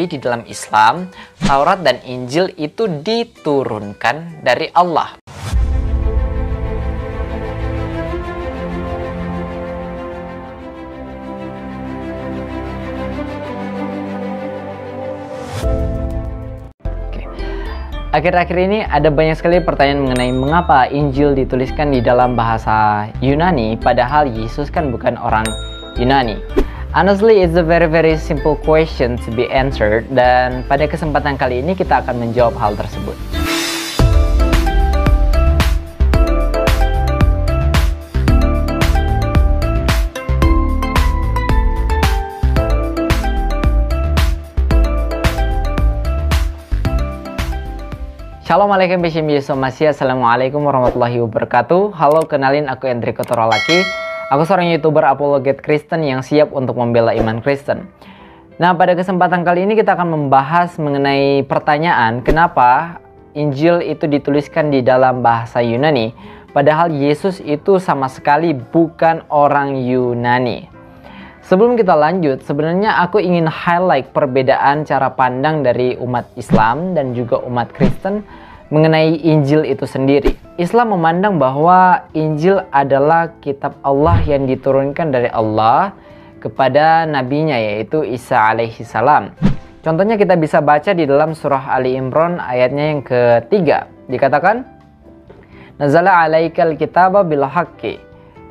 Di dalam Islam, Taurat dan Injil itu diturunkan dari Allah. Akhir-akhir ini ada banyak sekali pertanyaan mengenai mengapa Injil dituliskan di dalam bahasa Yunani, padahal Yesus kan bukan orang Yunani. Honestly, it's a very simple question to be answered, dan pada kesempatan kali ini kita akan menjawab hal tersebut. Assalamualaikum Assalamualaikum warahmatullahi wabarakatuh. Halo, kenalin aku Enrico Torolaki. Aku seorang YouTuber apologet Kristen yang siap untuk membela iman Kristen. Nah, pada kesempatan kali ini kita akan membahas mengenai pertanyaan kenapa Injil itu dituliskan di dalam bahasa Yunani, padahal Yesus itu sama sekali bukan orang Yunani. Sebelum kita lanjut, sebenarnya aku ingin highlight perbedaan cara pandang dari umat Islam dan juga umat Kristen mengenai Injil itu sendiri. Islam memandang bahwa Injil adalah kitab Allah yang diturunkan dari Allah kepada nabinya, yaitu Isa alaihi salam. Contohnya kita bisa baca di dalam surah Ali Imran ayatnya yang ketiga. Dikatakan, Nazala alaikal kitaba bil haqqi.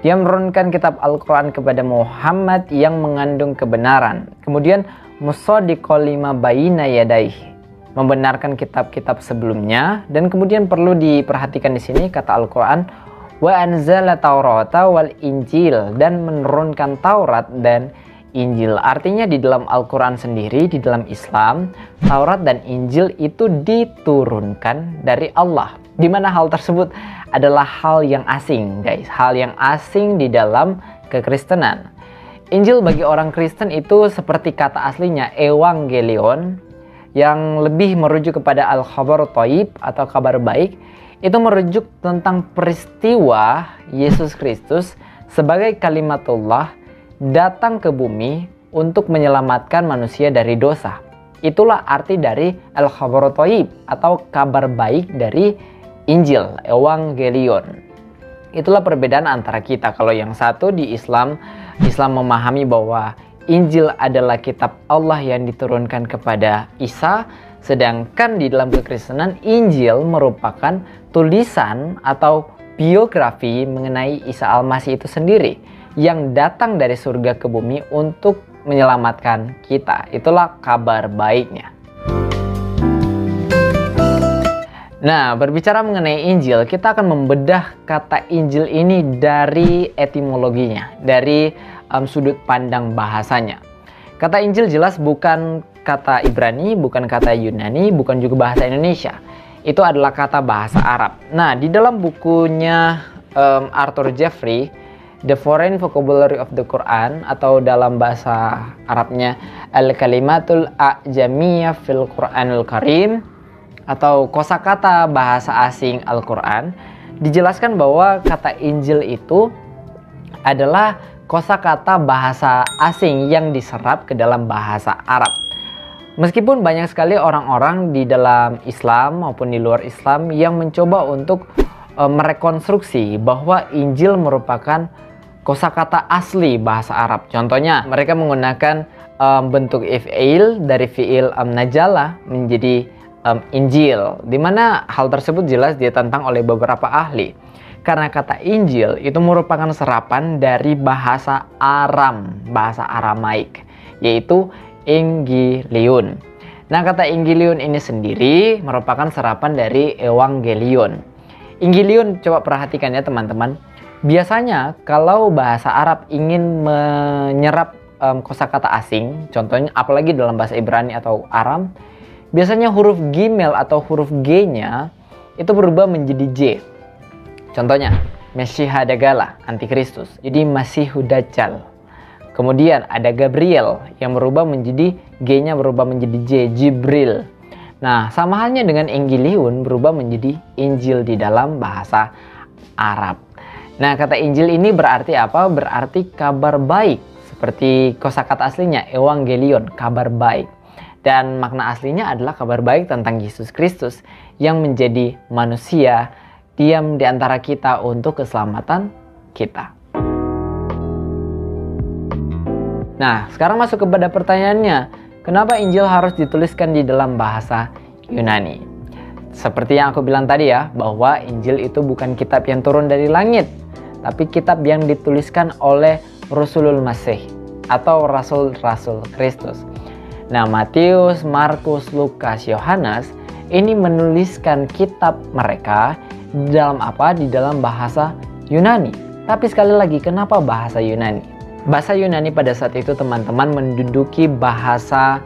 Dia menurunkan kitab Al-Quran kepada Muhammad yang mengandung kebenaran. Kemudian musaddiqal lima baina yadayhi, membenarkan kitab-kitab sebelumnya. Dan kemudian perlu diperhatikan di sini kata Al-Quran, wa anzala taurata wal injil, dan menurunkan Taurat dan Injil. Artinya di dalam Al-Quran sendiri, di dalam Islam, Taurat dan Injil itu diturunkan dari Allah. Di mana hal tersebut adalah hal yang asing, guys. Hal yang asing di dalam kekristenan. Injil bagi orang Kristen itu seperti kata aslinya Evangelion, yang lebih merujuk kepada al-khabar thayyib atau kabar baik. Itu merujuk tentang peristiwa Yesus Kristus sebagai kalimatullah datang ke bumi untuk menyelamatkan manusia dari dosa. Itulah arti dari al-khabar thayyib atau kabar baik dari Injil, Evangelion. Itulah perbedaan antara kita. Kalau yang satu di Islam memahami bahwa Injil adalah kitab Allah yang diturunkan kepada Isa, sedangkan di dalam kekristenan Injil merupakan tulisan atau biografi mengenai Isa Al-Masih itu sendiri yang datang dari surga ke bumi untuk menyelamatkan kita. Itulah kabar baiknya. Nah, berbicara mengenai Injil, kita akan membedah kata Injil ini dari etimologinya, dari sudut pandang bahasanya. Kata Injil jelas bukan kata Ibrani, bukan kata Yunani, bukan juga bahasa Indonesia. Itu adalah kata bahasa Arab. Nah, di dalam bukunya Arthur Jeffrey, The Foreign Vocabulary of the Quran, atau dalam bahasa Arabnya Al-Kalimatul A'jamiyah fil Quranul Karim, atau kosakata bahasa asing Al-Quran, dijelaskan bahwa kata Injil itu adalah kosakata bahasa asing yang diserap ke dalam bahasa Arab. Meskipun banyak sekali orang-orang di dalam Islam maupun di luar Islam yang mencoba untuk merekonstruksi bahwa Injil merupakan kosakata asli bahasa Arab. Contohnya, mereka menggunakan bentuk if'il dari fi'il najala menjadi Injil, dimana hal tersebut jelas ditentang oleh beberapa ahli. Karena kata Injil itu merupakan serapan dari bahasa Aram, bahasa Aramaik, yaitu Engilion. Nah, kata Engilion ini sendiri merupakan serapan dari Evangelion. Engilion, coba perhatikan ya teman-teman. Biasanya kalau bahasa Arab ingin menyerap kosakata asing, contohnya apalagi dalam bahasa Ibrani atau Aram, biasanya huruf Gimel atau huruf G-nya itu berubah menjadi J. Contohnya, Mesiha Dagala, Antikristus, jadi Masihu Dajjal. Kemudian ada Gabriel yang berubah menjadi G-nya berubah menjadi J, Jibril. Nah, sama halnya dengan Engilion berubah menjadi Injil di dalam bahasa Arab. Nah, kata Injil ini berarti apa? Berarti kabar baik. Seperti kosakata aslinya, Evangelion, kabar baik. Dan makna aslinya adalah kabar baik tentang Yesus Kristus yang menjadi manusia, diam di antara kita untuk keselamatan kita. Nah, sekarang masuk kepada pertanyaannya, kenapa Injil harus dituliskan di dalam bahasa Yunani? Seperti yang aku bilang tadi ya, bahwa Injil itu bukan kitab yang turun dari langit, tapi kitab yang dituliskan oleh Rasulul Masih atau Rasul-Rasul Kristus. Nah, Matius, Markus, Lukas, Yohanes ini menuliskan kitab mereka di dalam apa? Di dalam bahasa Yunani. Tapi sekali lagi, kenapa bahasa Yunani? Bahasa Yunani pada saat itu teman-teman menduduki bahasa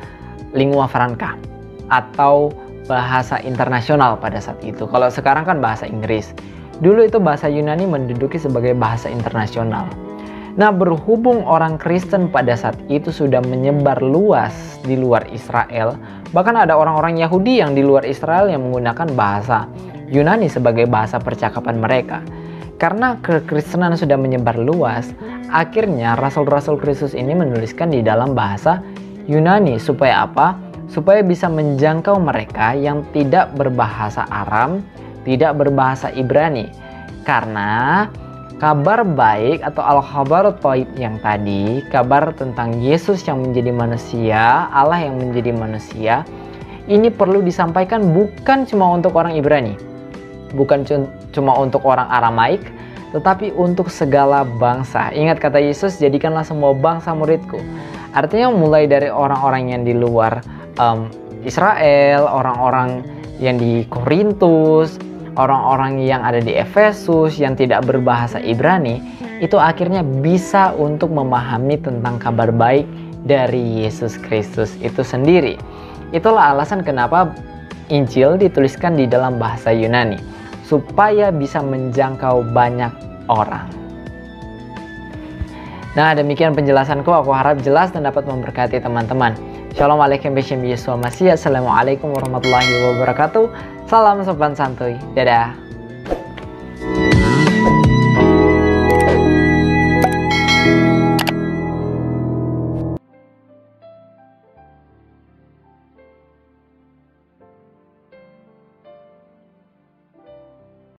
lingua franca atau bahasa internasional pada saat itu. Kalau sekarang kan bahasa Inggris. Dulu itu bahasa Yunani menduduki sebagai bahasa internasional. Nah, berhubung orang Kristen pada saat itu sudah menyebar luas di luar Israel, bahkan ada orang-orang Yahudi yang di luar Israel yang menggunakan bahasa Yunani sebagai bahasa percakapan mereka. Karena kekristenan sudah menyebar luas, akhirnya rasul-rasul Kristus ini menuliskan di dalam bahasa Yunani. Supaya apa? Supaya bisa menjangkau mereka yang tidak berbahasa Aram, tidak berbahasa Ibrani. Karena kabar baik atau al-khabar thaib yang tadi, kabar tentang Yesus yang menjadi manusia, Allah yang menjadi manusia, ini perlu disampaikan bukan cuma untuk orang Ibrani, bukan cuma untuk orang Aramaik, tetapi untuk segala bangsa. Ingat kata Yesus, jadikanlah semua bangsa muridku. Artinya mulai dari orang-orang yang di luar Israel, orang-orang yang di Korintus, orang-orang yang ada di Efesus yang tidak berbahasa Ibrani, itu akhirnya bisa untuk memahami tentang kabar baik dari Yesus Kristus itu sendiri. Itulah alasan kenapa Injil dituliskan di dalam bahasa Yunani, supaya bisa menjangkau banyak orang. Nah, demikian penjelasanku. Aku harap jelas dan dapat memberkati teman-teman. Shalom alaikum Bishim Yesua Masih. Assalamualaikum warahmatullahi wabarakatuh. Salam sopan santuy. Dadah.